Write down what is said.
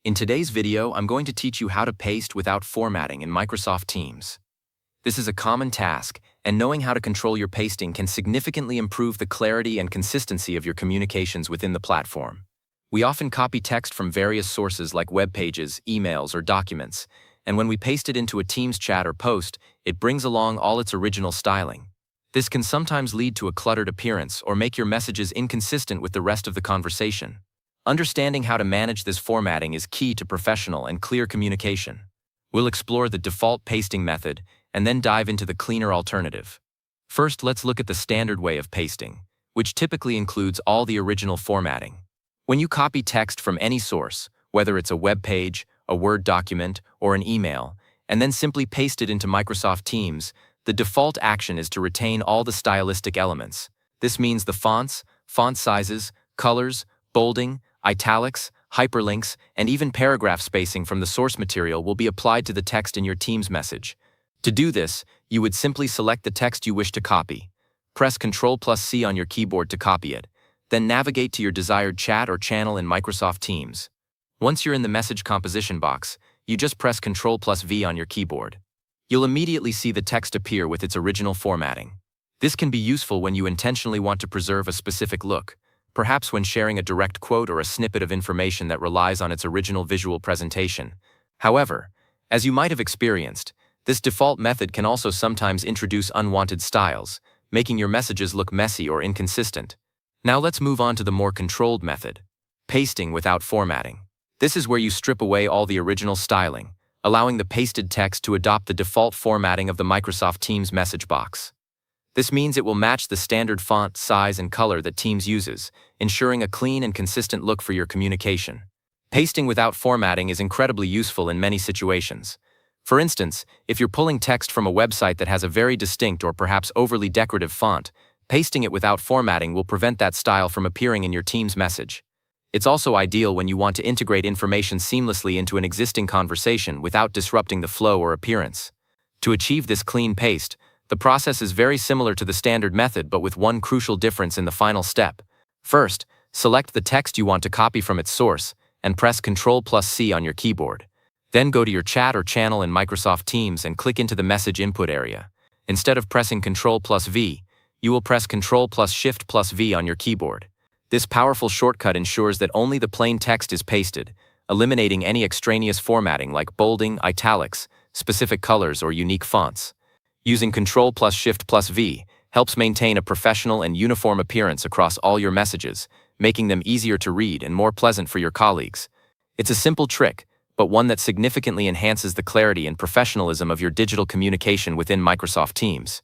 In today's video, I'm going to teach you how to paste without formatting in Microsoft Teams. This is a common task, and knowing how to control your pasting can significantly improve the clarity and consistency of your communications within the platform. We often copy text from various sources like web pages, emails, or documents, and when we paste it into a Teams chat or post, it brings along all its original styling. This can sometimes lead to a cluttered appearance or make your messages inconsistent with the rest of the conversation. Understanding how to manage this formatting is key to professional and clear communication. We'll explore the default pasting method and then dive into the cleaner alternative. First, let's look at the standard way of pasting, which typically includes all the original formatting. When you copy text from any source, whether it's a web page, a Word document, or an email, and then simply paste it into Microsoft Teams, the default action is to retain all the stylistic elements. This means the fonts, font sizes, colors, bolding, italics, hyperlinks, and even paragraph spacing from the source material will be applied to the text in your Teams message. To do this, you would simply select the text you wish to copy. Press Ctrl+C on your keyboard to copy it, then navigate to your desired chat or channel in Microsoft Teams. Once you're in the message composition box, you just press Ctrl+V on your keyboard. You'll immediately see the text appear with its original formatting. This can be useful when you intentionally want to preserve a specific look, perhaps when sharing a direct quote or a snippet of information that relies on its original visual presentation. However, as you might have experienced, this default method can also sometimes introduce unwanted styles, making your messages look messy or inconsistent. Now let's move on to the more controlled method, pasting without formatting. This is where you strip away all the original styling, allowing the pasted text to adopt the default formatting of the Microsoft Teams message box. This means it will match the standard font, size, and color that Teams uses, ensuring a clean and consistent look for your communication. Pasting without formatting is incredibly useful in many situations. For instance, if you're pulling text from a website that has a very distinct or perhaps overly decorative font, pasting it without formatting will prevent that style from appearing in your Teams message. It's also ideal when you want to integrate information seamlessly into an existing conversation without disrupting the flow or appearance. To achieve this clean paste, the process is very similar to the standard method, but with one crucial difference in the final step. First, select the text you want to copy from its source and press Ctrl+C on your keyboard. Then go to your chat or channel in Microsoft Teams and click into the message input area. Instead of pressing Ctrl+V, you will press Ctrl+Shift+V on your keyboard. This powerful shortcut ensures that only the plain text is pasted, eliminating any extraneous formatting like bolding, italics, specific colors, or unique fonts. Using Ctrl+Shift+V helps maintain a professional and uniform appearance across all your messages, making them easier to read and more pleasant for your colleagues. It's a simple trick, but one that significantly enhances the clarity and professionalism of your digital communication within Microsoft Teams.